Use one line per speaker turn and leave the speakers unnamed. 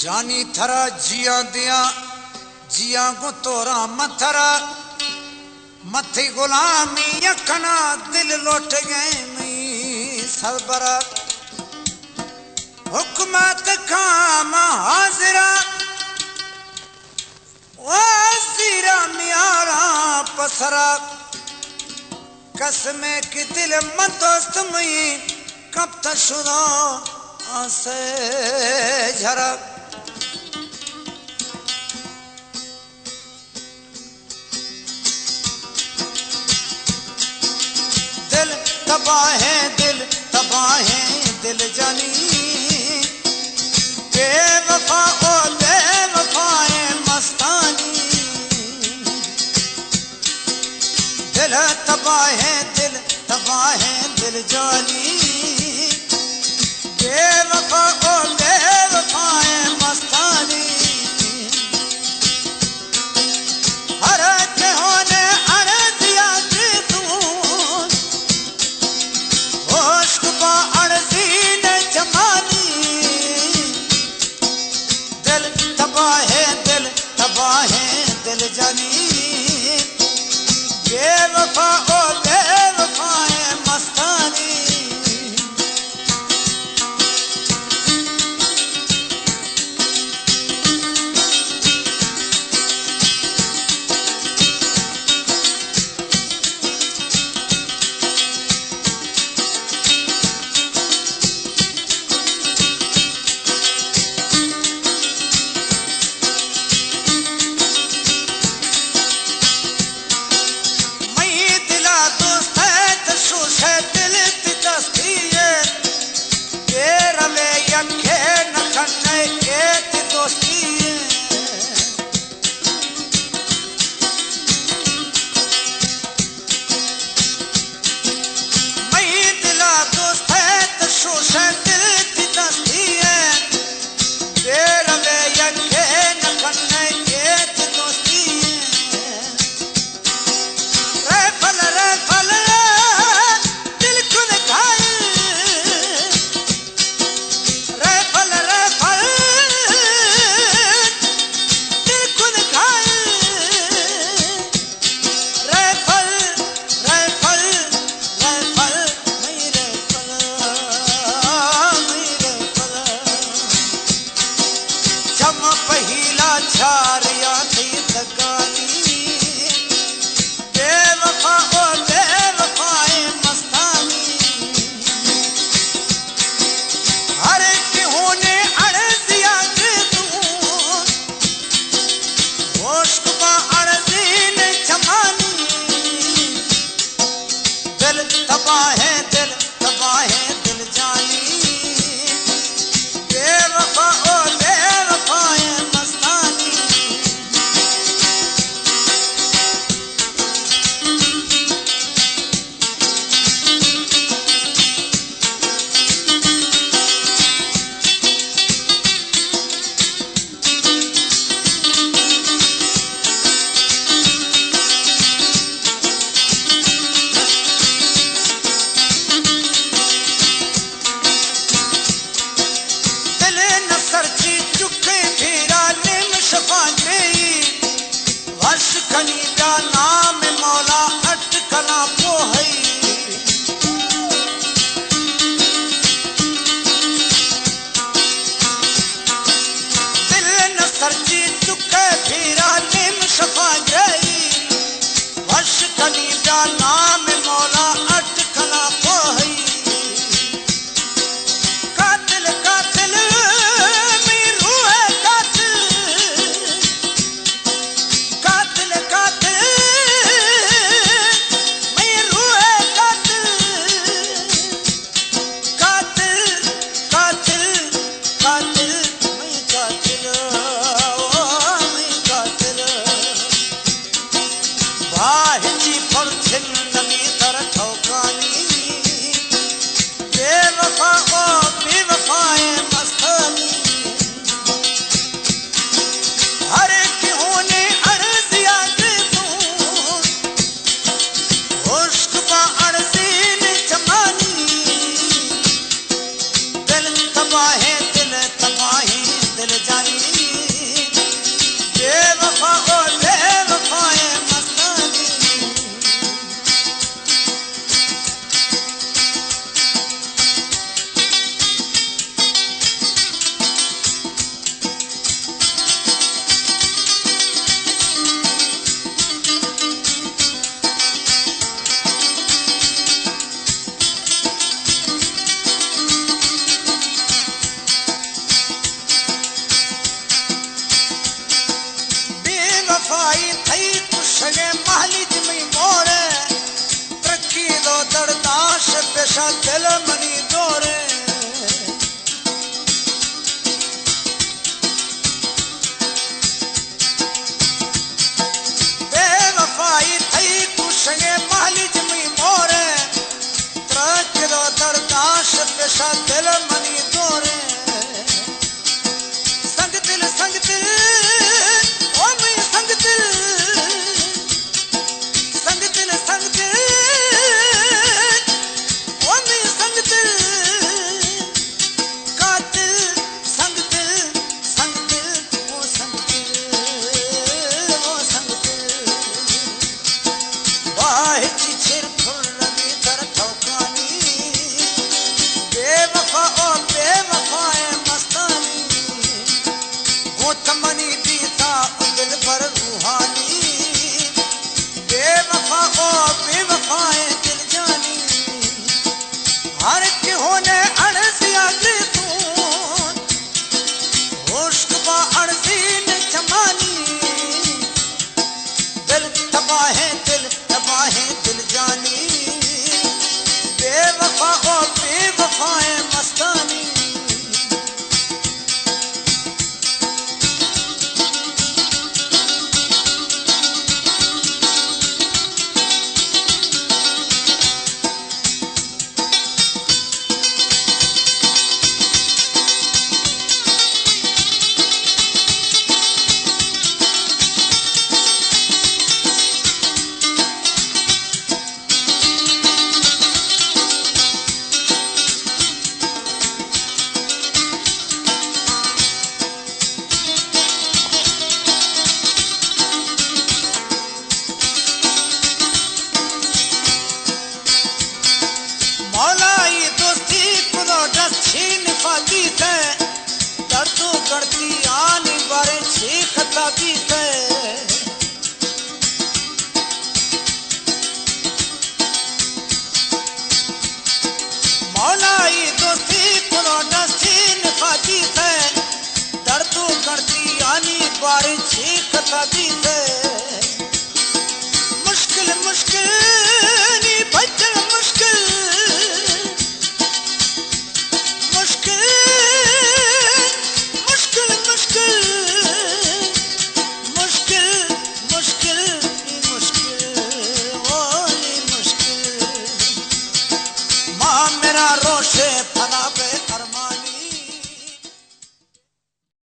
जानी थरा जिया दिया जिया को तोरा मथरा मथी गुलामी अखना दिल लौट गए मई सलबरा हुकमत खाम हाजिरा वजीरा मियारा पसरा कसमे की दिल मतोस्त मई कब तक शुदा आसे झरा दिल तबाह है दिल जानी बेवफा ओ बेवफाए मस्तानी दिल तबाह है दिल जानी बेवफा ओ बेवफाए मस्तानी हर के होने अर्जिया की तू होशकुबा अर्जी ने जमानी दिल तबाह है दिल जानी बेवफा ओ बेवफाए मस्तानी बेवफाई थई कुशगे महली जमी मोरे तरक्की दो दरदाश पेशा दिल मनी दोरे बेवफाई थई कुशगे महली जमी मोरे तरक्की दो दरदाश पेशा दिल मनी दोरे संग दिल बारी छीख था दी